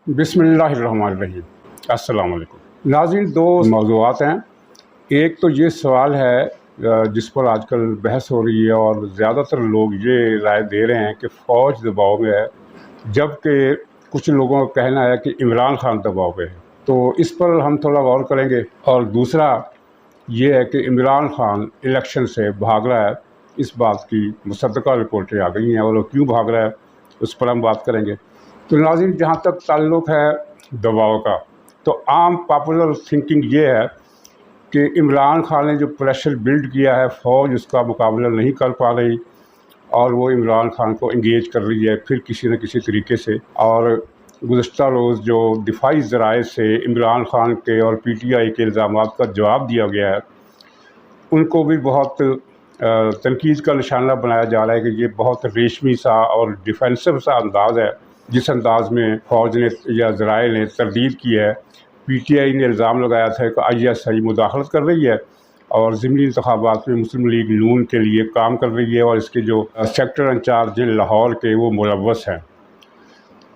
بسم اللہ الرحمن الرحیم۔ السلام علیکم ناظرین، دو موضوعات ہیں۔ ایک تو یہ سوال ہے جس پر آج کل بحث ہو رہی ہے اور زیادہ تر لوگ یہ رائے دے رہے ہیں کہ فوج دباؤ میں ہے، جبکہ کچھ لوگوں کا کہنا ہے کہ عمران خان دباؤ میں ہے۔ تو اس پر ہم تھوڑا غور کریں گے۔ اور دوسرا یہ ہے کہ عمران خان الیکشن سے بھاگ رہا ہے، اس بات کی مصدقہ رپورٹیں آ گئی ہیں، اور وہ کیوں بھاگ رہا ہے اس پر ہم بات کریں گے۔ تو ناظرین، جہاں تک تعلق ہے دباؤ کا، تو عام پاپولر تھنکنگ یہ ہے کہ عمران خان نے جو پریشر بلڈ کیا ہے، فوج اس کا مقابلہ نہیں کر پا رہی اور وہ عمران خان کو انگیج کر رہی ہے پھر کسی نہ کسی طریقے سے۔ اور گزشتہ روز جو دفاعی ذرائع سے عمران خان کے اور پی ٹی آئی کے الزامات کا جواب دیا گیا ہے، ان کو بھی بہت تنقید کا نشانہ بنایا جا رہا ہے کہ یہ بہت ریشمی سا اور ڈیفینسو سا انداز ہے، جس انداز میں فوج نے یا ذرائع نے تردید کی ہے۔ پی ٹی آئی نے الزام لگایا تھا کہ آئی ایس آئی مداخلت کر رہی ہے اور ضمنی انتخابات میں مسلم لیگ نون کے لیے کام کر رہی ہے، اور اس کے جو سیکٹر انچارج ہیں لاہور کے، وہ ملوث ہیں۔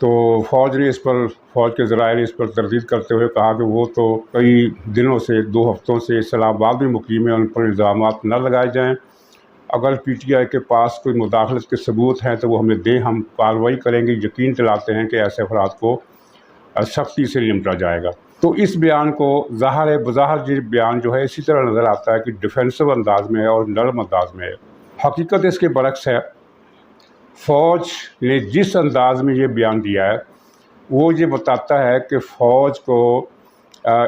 تو فوج کے ذرائع نے اس پر تردید کرتے ہوئے کہا کہ وہ تو کئی دنوں سے، 2 ہفتوں سے اسلام آباد میں مقیم ہیں، ان پر الزامات نہ لگائے جائیں۔ اگر پی ٹی آئی کے پاس کوئی مداخلت کے ثبوت ہیں تو وہ ہمیں دیں، ہم کارروائی کریں گے۔ یقین دلاتے ہیں کہ ایسے افراد کو سختی سے نمٹا جائے گا۔ تو اس بیان کو بظاہر یہ بیان جو ہے اسی طرح نظر آتا ہے کہ ڈیفینسو انداز میں ہے اور نرم انداز میں ہے۔ حقیقت اس کے برعکس ہے۔ فوج نے جس انداز میں یہ بیان دیا ہے، وہ یہ بتاتا ہے کہ فوج کو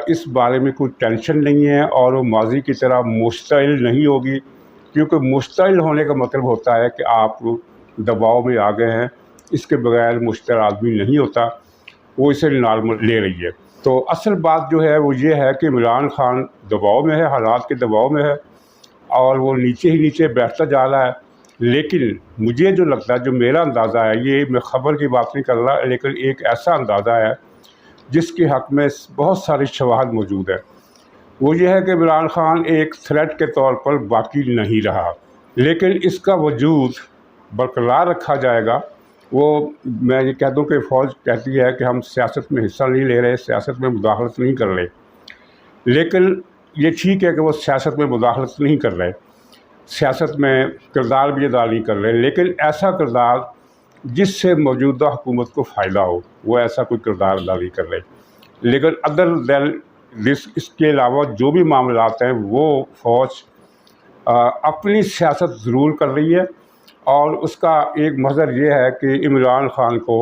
اس بارے میں کوئی ٹینشن نہیں ہے اور وہ ماضی کی طرح مشتعل نہیں ہوگی، کیونکہ مشتعل ہونے کا مطلب ہوتا ہے کہ آپ دباؤ میں آ گئے ہیں۔ اس کے بغیر مشتعل آدمی نہیں ہوتا، وہ اسے نارمل لے رہی ہے۔ تو اصل بات جو ہے وہ یہ ہے کہ عمران خان دباؤ میں ہے، حالات کے دباؤ میں ہے، اور وہ نیچے ہی نیچے بیٹھتا جا رہا ہے۔ لیکن مجھے جو لگتا ہے، جو میرا اندازہ ہے، یہ میں خبر کی بات نہیں کر رہا، لیکن ایک ایسا اندازہ ہے جس کے حق میں بہت ساری شواہد موجود ہے، وہ یہ ہے کہ عمران خان ایک تھریٹ کے طور پر باقی نہیں رہا، لیکن اس کا وجود برقرار رکھا جائے گا۔ وہ میں یہ کہہ دوں کہ فوج کہتی ہے کہ ہم سیاست میں حصہ نہیں لے رہے، سیاست میں مداخلت نہیں کر رہے، لیکن یہ ٹھیک ہے کہ وہ سیاست میں مداخلت نہیں کر رہے، سیاست میں کردار بھی ادا نہیں کر رہے، لیکن ایسا کردار جس سے موجودہ حکومت کو فائدہ ہو، وہ ایسا کوئی کردار ادا نہیں کر رہے۔ لیکن ادر دین دس، اس کے علاوہ جو بھی معاملات ہیں، وہ فوج اپنی سیاست ضرور کر رہی ہے، اور اس کا ایک مظہر یہ ہے کہ عمران خان کو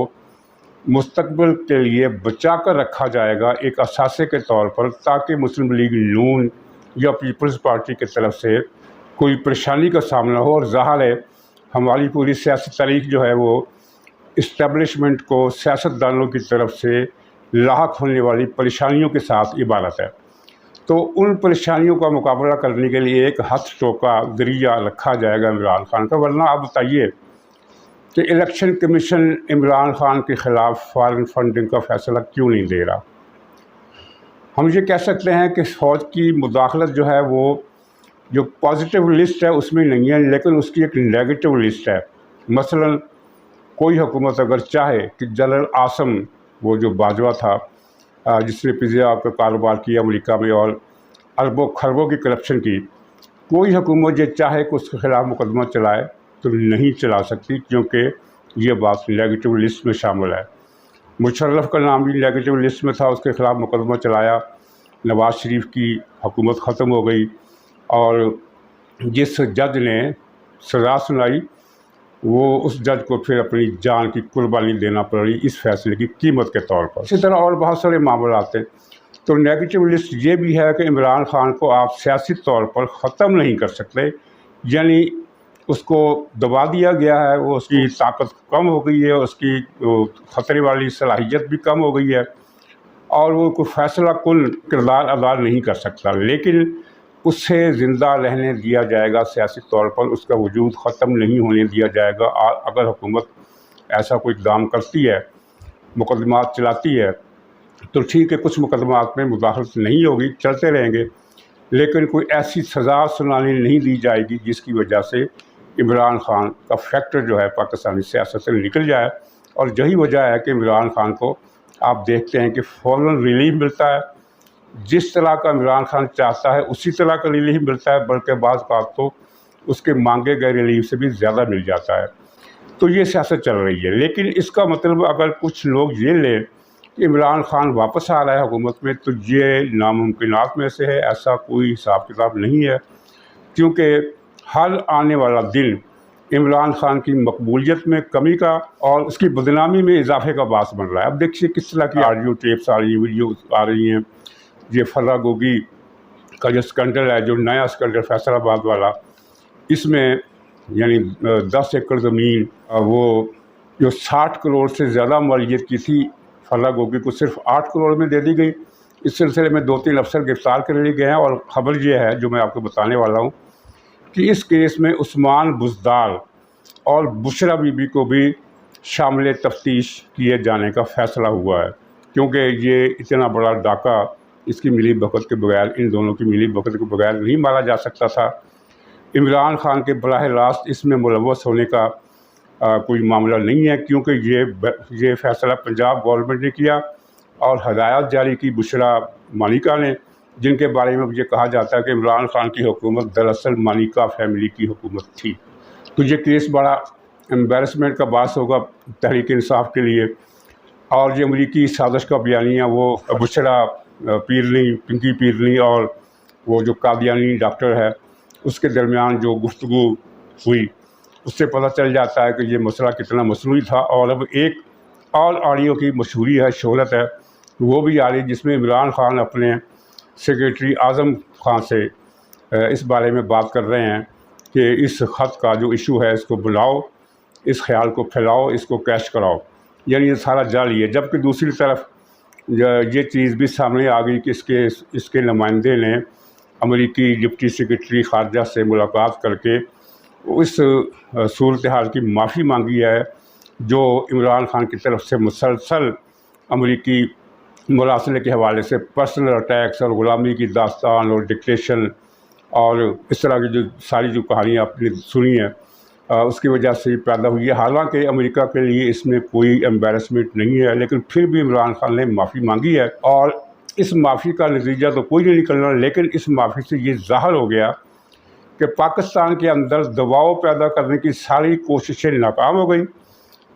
مستقبل کے لیے بچا کر رکھا جائے گا ایک اثاثے کے طور پر، تاکہ مسلم لیگ نون یا پیپلز پارٹی کی طرف سے کوئی پریشانی کا سامنا ہو۔ اور ظاہر ہے ہماری پوری سیاسی تاریخ جو ہے وہ اسٹیبلشمنٹ کو، سیاستدانوں کی طرف سے لاحق ہونے والی پریشانیوں کے ساتھ عبارت ہے۔ تو ان پریشانیوں کا مقابلہ کرنے کے لیے ایک ہتھ ٹوکا ذریعہ رکھا جائے گا عمران خان کا۔ ورنہ آپ بتائیے کہ الیکشن کمیشن عمران خان کے خلاف فارن فنڈنگ کا فیصلہ کیوں نہیں دے رہا؟ ہم یہ کہہ سکتے ہیں کہ فوج کی مداخلت جو ہے وہ جو پازیٹیو لسٹ ہے اس میں نہیں ہے، لیکن اس کی ایک نیگیٹو لسٹ ہے۔ مثلا کوئی حکومت اگر چاہے کہ جنرل عاصم، وہ جو باجوہ تھا جس نے پیزا کا کاروبار کیا امریکہ میں اور اربوں خربوں کی کرپشن کی، کوئی حکومت یہ چاہے کہ اس کے خلاف مقدمہ چلائے تو نہیں چلا سکتی، کیونکہ یہ بات نیگیٹو لسٹ میں شامل ہے۔ مشرف کا نام بھی نیگیٹو لسٹ میں تھا، اس کے خلاف مقدمہ چلایا، نواز شریف کی حکومت ختم ہو گئی، اور جس جج نے سزا سنائی، وہ اس جج کو پھر اپنی جان کی قربانی دینا پڑی اس فیصلے کی قیمت کے طور پر۔ اسی طرح اور بہت سارے معاملات ہیں۔ تو نیگیٹو لسٹ یہ بھی ہے کہ عمران خان کو آپ سیاسی طور پر ختم نہیں کر سکتے، یعنی اس کو دبا دیا گیا ہے، وہ اس کی طاقت کم ہو گئی ہے، اس کی خطرے والی صلاحیت بھی کم ہو گئی ہے، اور وہ کوئی فیصلہ کن کردار ادا نہیں کر سکتا، لیکن اس سے زندہ رہنے دیا جائے گا سیاسی طور پر، اس کا وجود ختم نہیں ہونے دیا جائے گا۔ اگر حکومت ایسا کوئی اقدام کرتی ہے، مقدمات چلاتی ہے، تو ٹھیک ہے، کچھ مقدمات میں مداخلت نہیں ہوگی، چلتے رہیں گے، لیکن کوئی ایسی سزا سنانے نہیں دی جائے گی جس کی وجہ سے عمران خان کا فیکٹر جو ہے پاکستانی سیاست سے نکل جائے۔ اور یہی وجہ ہے کہ عمران خان کو آپ دیکھتے ہیں کہ فوراً ریلیف ملتا ہے، جس طرح کا عمران خان چاہتا ہے اسی طرح کا ریلیف ملتا ہے، بلکہ بعض اوقات تو اس کے مانگے گئے ریلیف سے بھی زیادہ مل جاتا ہے۔ تو یہ سیاست چل رہی ہے، لیکن اس کا مطلب اگر کچھ لوگ یہ لیں کہ عمران خان واپس آ رہا ہے حکومت میں، تو یہ ناممکنات میں سے ہے، ایسا کوئی حساب کتاب نہیں ہے، کیونکہ ہر آنے والا دن عمران خان کی مقبولیت میں کمی کا اور اس کی بدنامی میں اضافے کا باعث بن رہا ہے۔ اب دیکھیے کس طرح کی آڈیو ٹیپس آ رہی ہیں، ویڈیو آ رہی ہیں۔ یہ فرا گوگی کا جو اسکینڈل ہے، جو نیا اسکینڈل فیصل آباد والا، اس میں یعنی 10 ایکڑ زمین وہ جو 60 کروڑ سے زیادہ مالیت کی تھی، فرا گوگی کو صرف 8 کروڑ میں دے دی گئی۔ اس سلسلے میں 2-3 افسر گرفتار کر لیے گئے ہیں، اور خبر یہ ہے جو میں آپ کو بتانے والا ہوں کہ اس کیس میں عثمان بزدار اور بشرا بی بی کو بھی شامل تفتیش کیے جانے کا فیصلہ ہوا ہے، کیونکہ یہ اتنا بڑا ڈاکہ اس کی ملی بھگت کے بغیر، ان دونوں کی ملی بھگت کے بغیر نہیں مارا جا سکتا تھا۔ عمران خان کے براہ راست اس میں ملوث ہونے کا کوئی معاملہ نہیں ہے، کیونکہ یہ فیصلہ پنجاب گورنمنٹ نے کیا اور ہدایات جاری کی بشرا مانیکا نے، جن کے بارے میں یہ کہا جاتا ہے کہ عمران خان کی حکومت دراصل مانیکا فیملی کی حکومت تھی۔ تو یہ کیس بڑا امبیرسمنٹ کا باعث ہوگا تحریک انصاف کے لیے، اور یہ امریکی سازش کا بیانیہ وہ بشرا پیرنی، پنکی پیرنی اور وہ جو قادیانی ڈاکٹر ہے، اس کے درمیان جو گفتگو ہوئی، اس سے پتہ چل جاتا ہے کہ یہ مسئلہ کتنا مصنوعی تھا۔ اور اب ایک اور آڈیو کی مشہوری ہے، شہرت ہے، وہ بھی آ رہی، جس میں عمران خان اپنے سیکریٹری اعظم خان سے اس بارے میں بات کر رہے ہیں کہ اس خط کا جو ایشو ہے اس کو بلاؤ، اس خیال کو پھیلاؤ، اس کو کیش کراؤ، یعنی یہ سارا جعلی ہے۔ جبکہ دوسری طرف یہ چیز بھی سامنے آ گئی کہ اس کے نمائندے نے امریکی ڈپٹی سیکریٹری خارجہ سے ملاقات کر کے اس صورتحال کی معافی مانگی ہے جو عمران خان کی طرف سے مسلسل امریکی مراسلے کے حوالے سے پرسنل اٹیکس اور غلامی کی داستان اور ڈکٹیشن اور اس طرح کی جو ساری جو کہانیاں آپ نے سنی ہیں، اس کی وجہ سے پیدا ہوئی ہے۔ حالانکہ امریکہ کے لیے اس میں کوئی امبیرسمنٹ نہیں ہے، لیکن پھر بھی عمران خان نے معافی مانگی ہے، اور اس معافی کا نتیجہ تو کوئی نہیں نکلنا، لیکن اس معافی سے یہ ظاہر ہو گیا کہ پاکستان کے اندر دباؤ پیدا کرنے کی ساری کوششیں ناکام ہو گئیں۔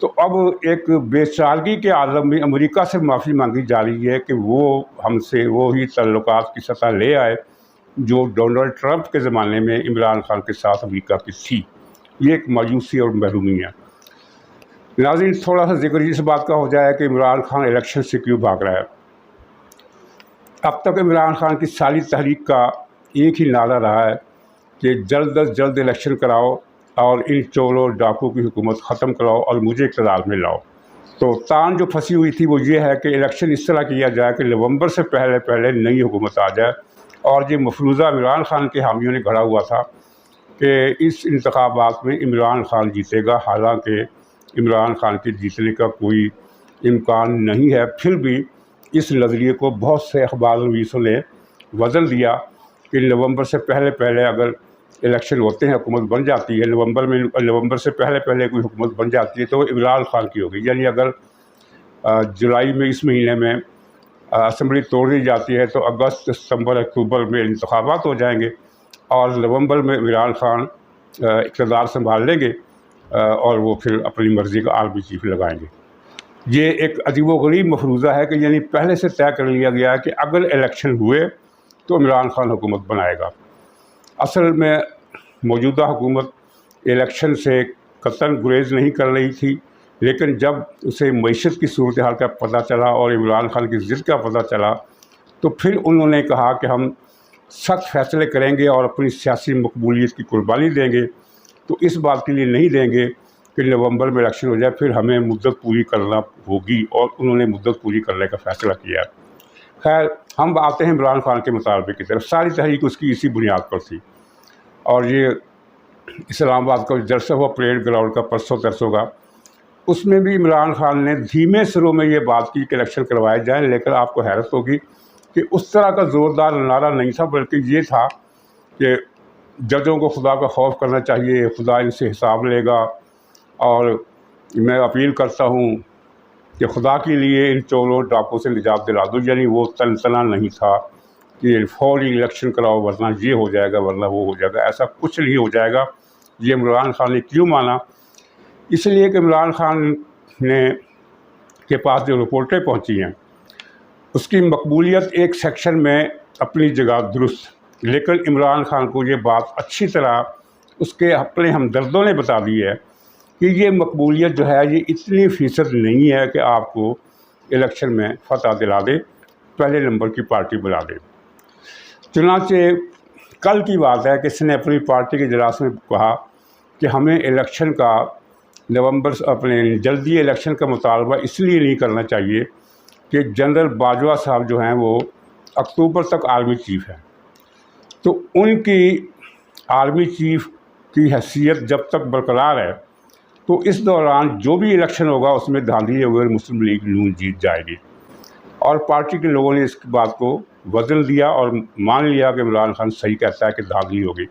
تو اب ایک بے چارگی کے عالم میں امریکہ سے معافی مانگی جا رہی ہے کہ وہ ہم سے وہی تعلقات کی سطح لے آئے جو ڈونلڈ ٹرمپ کے زمانے میں عمران خان کے ساتھ امریکہ کی تھی۔ یہ ایک مایوسی اور محرومی ہے۔ ناظرین، تھوڑا سا ذکر اس بات کا ہو جائے کہ عمران خان الیکشن سے کیوں بھاگ رہا ہے۔ اب تک عمران خان کی ساری تحریک کا ایک ہی نعرہ رہا ہے کہ جلد از جلد الیکشن کراؤ اور ان چوروں ڈاکو کی حکومت ختم کراؤ اور مجھے اقتدار میں لاؤ۔ تو تان جو پھنسی ہوئی تھی وہ یہ ہے کہ الیکشن اس طرح کیا جائے کہ نومبر سے پہلے نئی حکومت آ جائے، اور یہ مفروضہ عمران خان کے حامیوں نے گھڑا ہوا تھا کہ اس انتخابات میں عمران خان جیتے گا، حالانکہ عمران خان کے جیتنے کا کوئی امکان نہیں ہے۔ پھر بھی اس نظریے کو بہت سے اخبار نویسوں نے وزن دیا کہ نومبر سے پہلے اگر الیکشن ہوتے ہیں، حکومت بن جاتی ہے، نومبر سے پہلے کوئی حکومت بن جاتی ہے تو وہ عمران خان کی ہوگی۔ یعنی اگر جولائی میں اس مہینے میں اسمبلی توڑ دی جاتی ہے تو اگست، ستمبر، اکتوبر میں انتخابات ہو جائیں گے، اور نومبر میں عمران خان اقتدار سنبھال لیں گے اور وہ پھر اپنی مرضی کا آرمی چیف لگائیں گے۔ یہ ایک عجیب و غریب مفروضہ ہے کہ یعنی پہلے سے طے کر لیا گیا ہے کہ اگر الیکشن ہوئے تو عمران خان حکومت بنائے گا۔ اصل میں موجودہ حکومت الیکشن سے قطعاً گریز نہیں کر رہی تھی، لیکن جب اسے معیشت کی صورتحال کا پتہ چلا اور عمران خان کی ضد کا پتہ چلا تو پھر انہوں نے کہا کہ ہم سخت فیصلے کریں گے اور اپنی سیاسی مقبولیت کی قربانی دیں گے، تو اس بات کے لیے نہیں دیں گے کہ نومبر میں الیکشن ہو جائے، پھر ہمیں مدت پوری کرنا ہوگی، اور انہوں نے مدت پوری کرنے کا فیصلہ کیا۔ خیر، ہم آتے ہیں عمران خان کے مطالبے کی طرف۔ ساری تحریک اس کی اسی بنیاد پر تھی، اور یہ اسلام آباد کا جلسہ ہوا پریڈ گراؤنڈ کا پرسوں کا، اس میں بھی عمران خان نے دھیمے سروں میں یہ بات کی کہ الیکشن کروائے جائیں، لیکن آپ کو حیرت ہوگی کہ اس طرح کا زوردار نعرہ نہیں تھا، بلکہ یہ تھا کہ ججوں کو خدا کا خوف کرنا چاہیے، خدا ان سے حساب لے گا، اور میں اپیل کرتا ہوں کہ خدا کے لیے ان چوروں ڈاکوں سے نجات دلا دو، یعنی وہ تنتنا نہیں تھا کہ فوری الیکشن کراؤ ورنہ یہ ہو جائے گا ورنہ وہ ہو جائے گا، ایسا کچھ نہیں ہو جائے گا۔ یہ عمران خان نے کیوں مانا؟ اس لیے کہ عمران خان کے پاس جو رپورٹیں پہنچی ہیں اس کی مقبولیت ایک سیکشن میں اپنی جگہ درست، لیکن عمران خان کو یہ بات اچھی طرح اس کے اپنے ہمدردوں نے بتا دی ہے کہ یہ مقبولیت جو ہے یہ اتنی فیصد نہیں ہے کہ آپ کو الیکشن میں فتح دلا دے، پہلے نمبر کی پارٹی بنا دے۔ چنانچہ کل کی بات ہے کہ اس نے اپنی پارٹی کے اجلاس میں کہا کہ ہمیں الیکشن کا جلدی الیکشن کا مطالبہ اس لیے نہیں کرنا چاہیے کہ جنرل باجوہ صاحب جو ہیں وہ اکتوبر تک آرمی چیف ہیں، تو ان کی آرمی چیف کی حیثیت جب تک برقرار ہے تو اس دوران جو بھی الیکشن ہوگا اس میں دھاندلی ہوگی اور مسلم لیگ نون جیت جائے گی۔ اور پارٹی کے لوگوں نے اس بات کو وزن دیا اور مان لیا کہ عمران خان صحیح کہتا ہے کہ دھاندلی ہوگی۔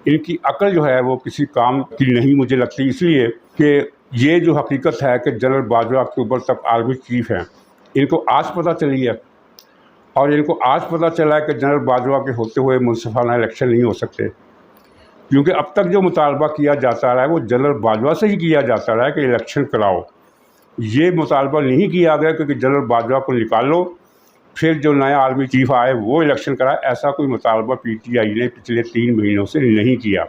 ان کی عقل جو ہے وہ کسی کام کی نہیں مجھے لگتی، اس لیے کہ یہ جو حقیقت ہے کہ جنرل باجوہ اکتوبر تک آرمی چیف ہیں، ان کو آج پتہ چلی ہے، اور ان کو آج پتہ چلا ہے کہ جنرل باجوہ کے ہوتے ہوئے منصفانہ الیکشن نہیں ہو سکتے، کیونکہ اب تک جو مطالبہ کیا جاتا رہا ہے وہ جنرل باجوہ سے ہی کیا جاتا رہا ہے کہ الیکشن کراؤ۔ یہ مطالبہ نہیں کیا گیا کہ جنرل باجوہ کو نکالو پھر جو نیا آرمی چیف آئے وہ الیکشن کرائے، ایسا کوئی مطالبہ پی ٹی آئی نے پچھلے 3 مہینوں سے نہیں کیا۔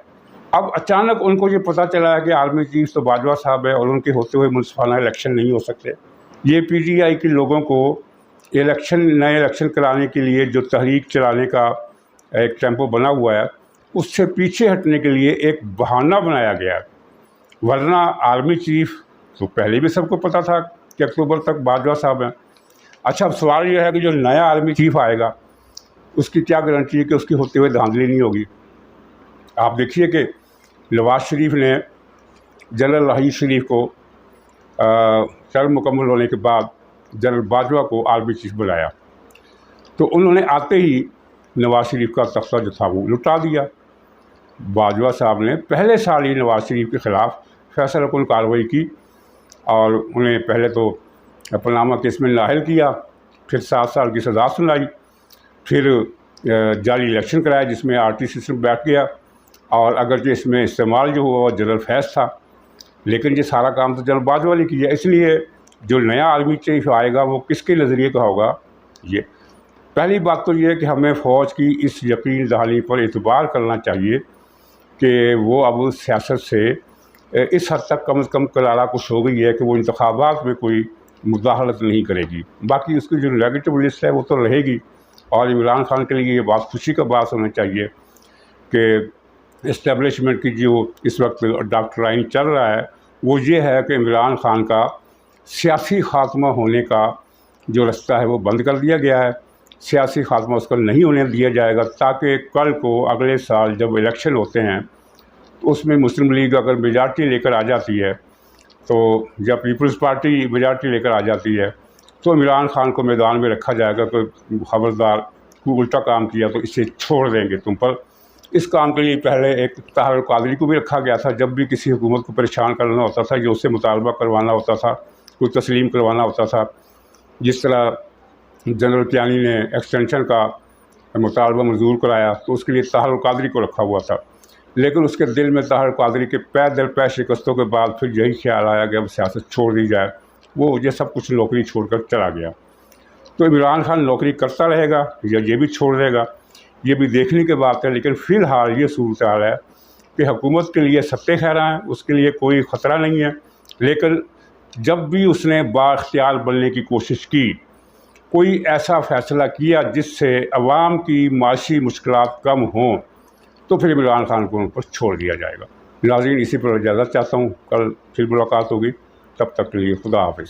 اب اچانک ان کو یہ پتہ چلا ہے کہ آرمی چیف تو باجوہ صاحب ہے اور ان کے ہوتے ہوئے منصفانہ الیکشن نہیں ہو سکتے۔ یہ پی ٹی آئی کے لوگوں کو نئے الیکشن کرانے کے لیے جو تحریک چلانے کا ایک ٹیمپو بنا ہوا ہے اس سے پیچھے ہٹنے کے لیے ایک بہانہ بنایا گیا ہے، ورنہ آرمی چیف تو پہلے بھی سب کو پتہ تھا کہ اکتوبر تک باجوہ صاحب ہیں۔ اچھا، اب سوال یہ ہے کہ جو نیا آرمی چیف آئے گا اس کی کیا گارنٹی ہے کہ اس کی ہوتے ہوئے دھاندلی نہیں ہوگی؟ آپ دیکھیے کہ نواز شریف نے جنرل راحیل شریف کو ٹرم مکمل ہونے کے بعد جنرل باجوہ کو آرمی چیف بلایا، تو انہوں نے آتے ہی نواز شریف کا تختہ جو تھا وہ لٹا دیا۔ باجوہ صاحب نے پہلے سال ہی نواز شریف کے خلاف فیصلہ کن کارروائی کی اور انہیں پہلے تو پاناما کیس میں نااہل کیا، پھر 7 سال کی سزا سنائی، پھر جعلی الیکشن کرایا جس میں آر ٹی سسٹم بیٹھ گیا، اور اگرچہ اس میں استعمال جو ہوا وہ جنرل فیض تھا، لیکن یہ سارا کام تو جنرل باجوہ نے کیا۔ اس لیے جو نیا آرمی چیف آئے گا وہ کس کے نظریے کا ہوگا؟ یہ پہلی بات تو یہ ہے کہ ہمیں فوج کی اس یقین دہانی پر اعتبار کرنا چاہیے کہ وہ اب سیاست سے اس حد تک کم از کم کرارا کچھ ہو گئی ہے کہ وہ انتخابات میں کوئی مداخلت نہیں کرے گی۔ باقی اس کی جو نیگیٹو لسٹ ہے وہ تو رہے گی، اور عمران خان کے لیے یہ بات خوشی کا باعث ہونا چاہیے کہ اسٹیبلشمنٹ کی جو اس وقت ڈاکٹرائن چل رہا ہے وہ یہ ہے کہ عمران خان کا سیاسی خاتمہ ہونے کا جو رستہ ہے وہ بند کر دیا گیا ہے، سیاسی خاتمہ اس کا نہیں ہونے دیا جائے گا، تاکہ کل کو اگلے سال جب الیکشن ہوتے ہیں تو اس میں مسلم لیگ اگر میجارٹی لے کر آ جاتی ہے تو یا پیپلز پارٹی میجارٹی لے کر آ جاتی ہے تو عمران خان کو میدان میں رکھا جائے گا کہ خبردار کوئی الٹا کام کیا تو اسے چھوڑ دیں گے تم پر۔ اس کام کے لیے پہلے ایک طاہر القادری کو بھی رکھا گیا تھا، جب بھی کسی حکومت کو پریشان کرنا ہوتا تھا یا اس سے مطالبہ کروانا ہوتا تھا، کوئی تسلیم کروانا ہوتا تھا، جس طرح جنرل کیانی نے ایکسٹینشن کا مطالبہ منظور کرایا تو اس کے لیے طاہر القادری کو رکھا ہوا تھا، لیکن اس کے دل میں طاہر القادری کے پے شکستوں کے بعد پھر یہی خیال آیا کہ اب سیاست چھوڑ دی جائے، وہ یہ سب کچھ نوکری چھوڑ کر چلا گیا۔ تو عمران خان نوکری کرتا رہے گا یا یہ بھی چھوڑ دے گا یہ بھی دیکھنے کی بات ہے، لیکن فی الحال یہ صورتحال ہے کہ حکومت کے لیے ستے خیراں ہیں، اس کے لیے کوئی خطرہ نہیں ہے، لیکن جب بھی اس نے بااختیار بننے کی کوشش کی، کوئی ایسا فیصلہ کیا جس سے عوام کی معاشی مشکلات کم ہوں، تو پھر عمران خان کو ان پر چھوڑ دیا جائے گا۔ ناظرین، اسی پر اجازت چاہتا ہوں، کل پھر ملاقات ہوگی، تب تک کے لیے خدا حافظ۔